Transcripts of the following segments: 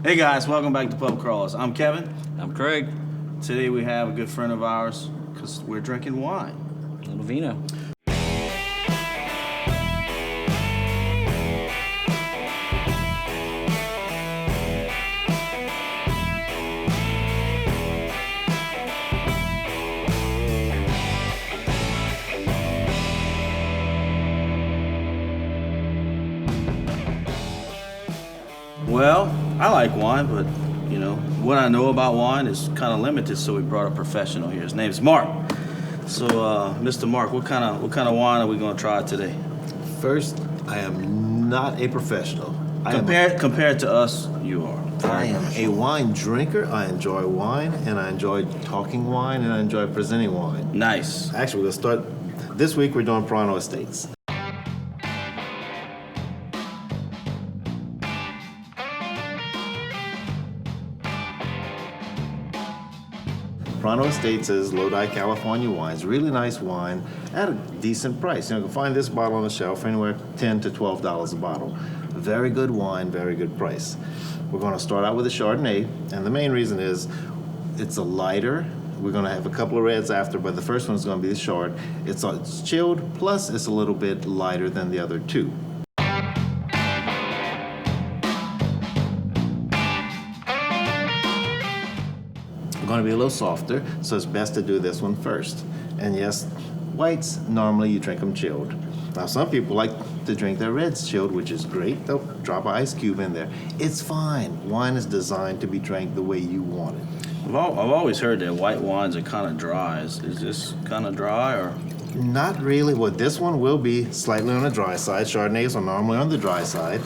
Hey guys, welcome back to Pub Crawlers. I'm Kevin. I'm Craig. Today we have a good friend of ours because we're drinking wine. A little vino. Well, I like wine, but you know, what I know about wine is kind of limited, so we brought a professional here. His name's Mark. So, Mr. Mark, what kind of wine are we going to try today? First, I am not a professional. Compared to us, you are. I am a wine drinker. I enjoy wine, and I enjoy talking wine, and I enjoy presenting wine. Nice. Actually, we'll start this week. We're doing Peirano Estates. Peirano Estates is Lodi, California wines. Really nice wine at a decent price. You can find this bottle on the shelf anywhere $10 to $12 a bottle. Very good wine, very good price. We're going to start out with a Chardonnay, and the main reason is it's a lighter. We're going to have a couple of reds after, but the first one is going to be the Chard. It's chilled, plus it's a little bit lighter than the other two. Going to be a little softer, so it's best to do this one first. And yes, whites, normally you drink them chilled. Now some people like to drink their reds chilled, which is great. They'll drop an ice cube in there. It's fine. Wine is designed to be drank the way you want it. I've always heard that white wines are kind of dry. Is this kind of dry or? Not really. Well, this one will be slightly on the dry side. Chardonnays are normally on the dry side.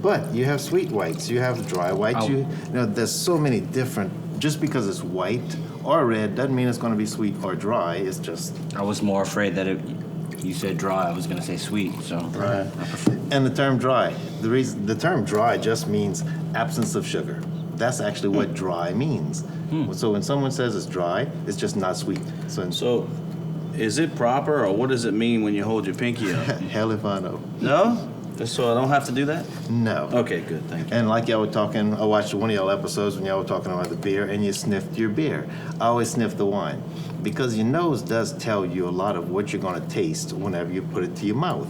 But you have sweet whites, you have dry whites. Oh. You know, there's so many different. Just because it's white or red doesn't mean it's going to be sweet or dry. It's just. I was more afraid that you said dry. I was going to say sweet. So Right. And the term dry, the term dry just means absence of sugar. That's actually what dry means. So when someone says it's dry, it's just not sweet. So, is it proper, or what does it mean when you hold your pinky up? Hell if I know. No? So I don't have to do that? No. Okay, good, thank you. And like y'all were talking, I watched one of y'all episodes when y'all were talking about the beer, and you sniffed your beer. I always sniff the wine because your nose does tell you a lot of what you're going to taste whenever you put it to your mouth.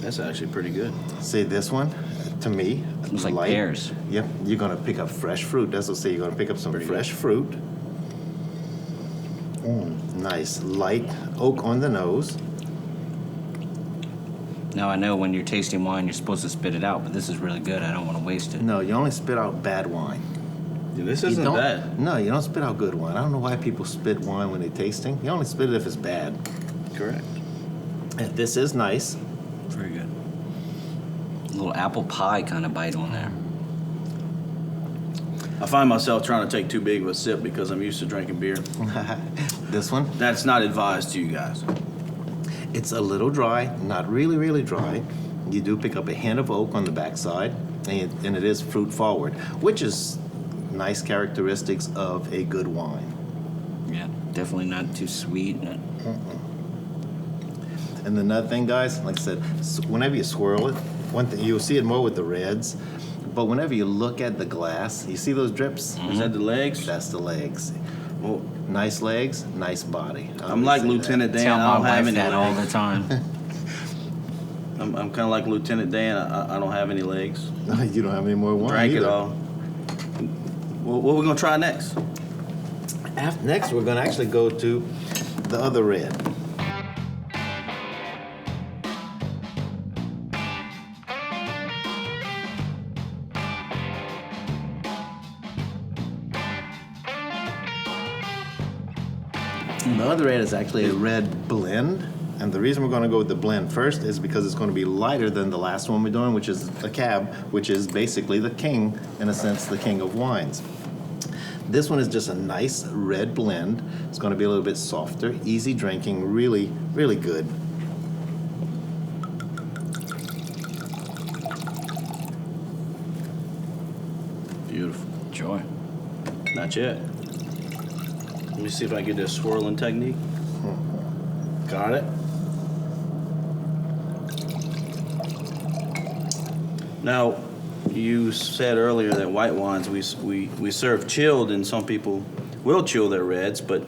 That's actually pretty good. See this one, to me, Looks like light. pears. Yep, you're going to pick up fresh fruit. That's what I say. You're going to pick up some Pretty fresh fruit. Nice light oak on the nose. Now I know when you're tasting wine, you're supposed to spit it out, but this is really good. I don't want to waste it. No, you only spit out bad wine. Yeah, this You isn't don't- bad. No, you don't spit out good wine. I don't know why people spit wine when they're tasting. You only spit it if it's bad. Correct. And this is nice. Very good. A little apple pie kind of bite on there. I find myself trying to take too big of a sip because I'm used to drinking beer. This one, That's not advised to you guys. it's a little dry, not really, really dry. You do pick up a hint of oak on the backside, and it is fruit forward, which is nice characteristics of a good wine. Yeah, definitely not too sweet. And another thing, guys, like I said, whenever you swirl it, one thing you'll see it more with the reds, but whenever you look at the glass, you see those drips? Is that the legs? That's the legs. Well, Nice legs, nice body. I I'm would like say that. Lieutenant Dan. Tell I my don't have wife any that all legs. the time. I'm kind of like Lieutenant Dan. I don't have any legs. You don't have any more wine Drank it either. all. What are we gonna try next? Next, we're going to actually go to the other red. The other red is actually a red blend. And the reason we're going to go with the blend first is because it's going to be lighter than the last one we're doing, which is a cab, which is basically the king, in a sense, the king of wines. This one is just a nice red blend. It's going to be a little bit softer, easy drinking, really, really good. Beautiful. Joy. Not yet. Let me see if I get this swirling technique. Got it. Now, you said earlier that white wines we serve chilled, and some people will chill their reds, but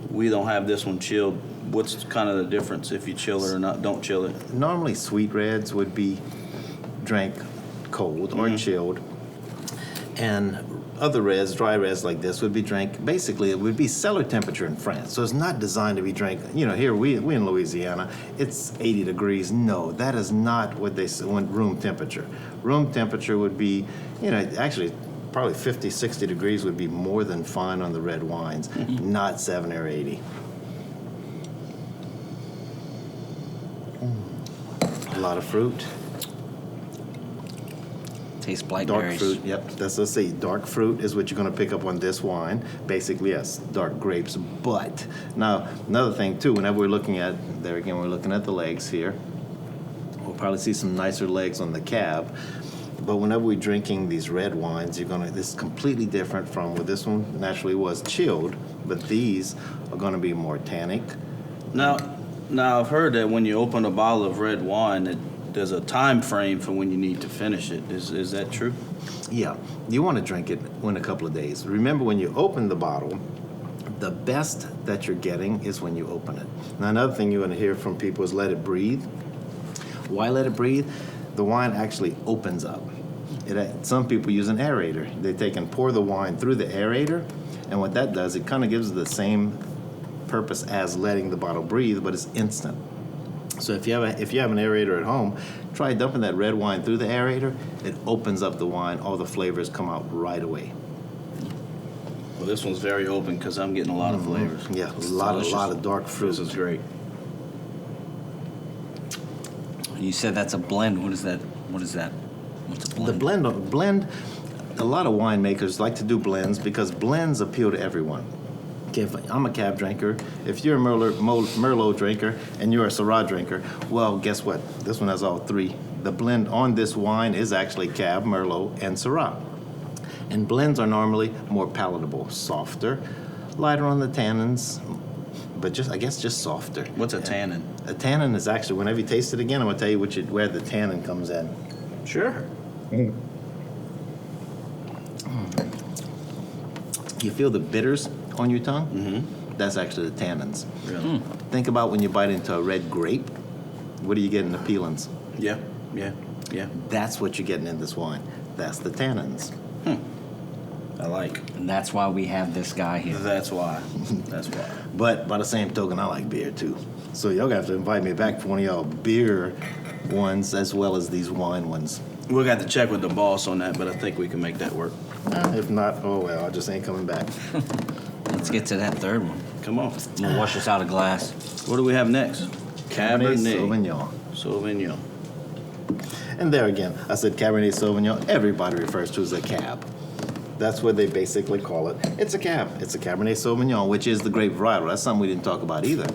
we don't have this one chilled. What's kind of the difference if you chill it or not? Don't chill it. Normally, sweet reds would be drank cold or chilled, and other reds, dry reds like this, would be drank. Basically, it would be cellar temperature in France. So it's not designed to be drank. You know, here we in Louisiana, it's 80 degrees. No, that is not what they want. Room temperature. Room temperature would be, you know, actually probably 50, 60 degrees would be more than fine on the red wines, not 70 or 80. A lot of fruit. Tastes Dark blackberries. fruit, yep. Let's say dark fruit is what you're going to pick up on this wine. Basically, yes, dark grapes. But now, another thing too, whenever we're looking at, there again, we're looking at the legs here. We'll probably see some nicer legs on the cab. But whenever we're drinking these red wines, this is completely different from what this one naturally was chilled, but these are going to be more tannic. Now I've heard that when you open a bottle of red wine, there's a time frame for when you need to finish it. Is that true? Yeah, you want to drink it in a couple of days. Remember, when you open the bottle, the best that you're getting is when you open it. Now, another thing you want to hear from people is let it breathe. Why let it breathe? The wine actually opens up. Some people use an aerator. They take and pour the wine through the aerator, and what that does, it kind of gives the same purpose as letting the bottle breathe, but it's instant. So if you have an aerator at home, try dumping that red wine through the aerator. It opens up the wine. All the flavors come out right away. Well, this one's very open because I'm getting a lot of flavors. Yeah, It's a lot delicious. of dark fruit. This is great. You said that's a blend. What is that? What's a blend? The blend. A lot of winemakers like to do blends because blends appeal to everyone. Okay, if I'm a Cab drinker, if you're a Merlot drinker and you're a Syrah drinker, well, guess what? This one has all three. The blend on this wine is actually Cab, Merlot, and Syrah. And blends are normally more palatable, softer, lighter on the tannins, but just softer. What's a tannin? A tannin is actually, whenever you taste it again, I'm going to tell you where the tannin comes in. Sure. You feel the bitters on your tongue? Mm-hmm. That's actually the tannins. Really? Think about when you bite into a red grape. What are you getting? The peelings. Yeah. That's what you're getting in this wine. That's the tannins. I like. And that's why we have this guy here. That's why. That's why. But by the same token, I like beer too. So y'all got to invite me back for one of y'all beer ones as well as these wine ones. We'll have to check with the boss on that, but I think we can make that work. If not, oh well, I just ain't coming back. Let's get to that third one. Come on. I'm gonna wash us out a glass. What do we have next? Cabernet Sauvignon. Sauvignon. And there again, I said Cabernet Sauvignon. Everybody refers to as a cab. That's what they basically call it. It's a cab. It's a Cabernet Sauvignon, which is the grape varietal. That's something we didn't talk about either.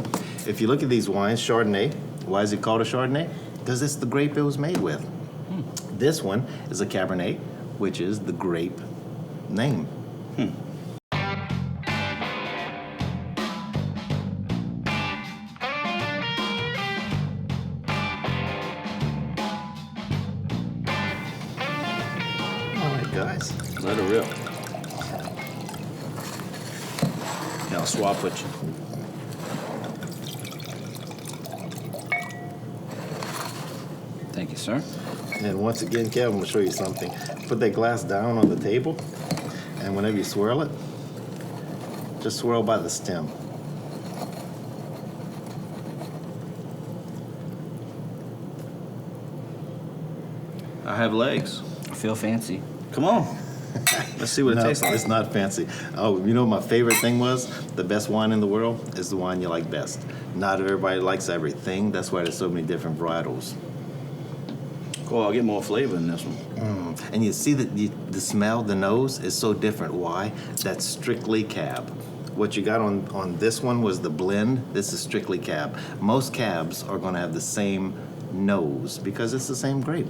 If you look at these wines, Chardonnay, why is it called a Chardonnay? Because it's the grape it was made with. This one is a Cabernet, which is the grape name. All right, guys. Let it rip. Yeah, I'll swap with you. Thank you, sir. And once again, Kevin, I'm going to show you something. Put that glass down on the table, and whenever you swirl it, just swirl by the stem. I have legs. I feel fancy. Come on. Let's see what it No, tastes like. it's not fancy. Oh, you know what my favorite thing was? The best wine in the world is the wine you like best. Not everybody likes everything. That's why there's so many different varietals. Cool, I'll get more flavor in this one. And you see that the smell, the nose is so different. Why? That's strictly Cab. What you got on this one was the blend. This is strictly Cab. Most Cabs are going to have the same nose because it's the same grape.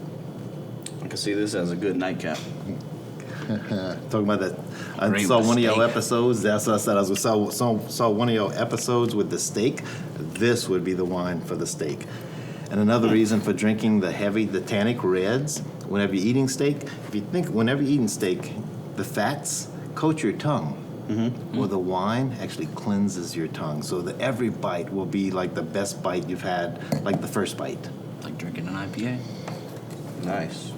I can see this as a good nightcap. Talking about that, I Great saw with one of your steak. episodes. That's what I said. I saw one of your episodes with the steak. This would be the wine for the steak. And another reason for drinking the tannic reds, whenever you're eating steak, whenever you're eating steak, the fats coat your tongue. Well, the wine actually cleanses your tongue, so that every bite will be like the best bite you've had, like the first bite. Like drinking an IPA. Nice.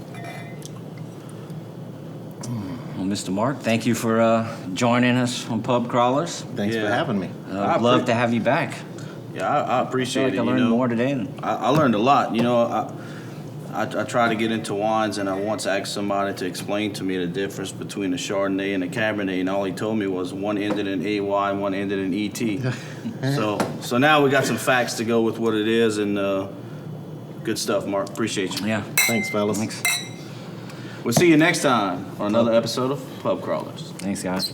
Well, Mr. Mark, thank you for joining us on Pub Crawlers. Thanks for Yeah. having me. I'd love to have you back. Yeah, I I feel appreciate like it. I learned more today. I learned a lot. I try to get into wines, and I once asked somebody to explain to me the difference between a Chardonnay and a Cabernet, and all he told me was one ended in AY and one ended in ET. so now we got some facts to go with what it is, and good stuff, Mark. Appreciate you. Yeah. Thanks, fellas. Thanks. We'll see you next time on another episode of Pub Crawlers. Thanks, guys.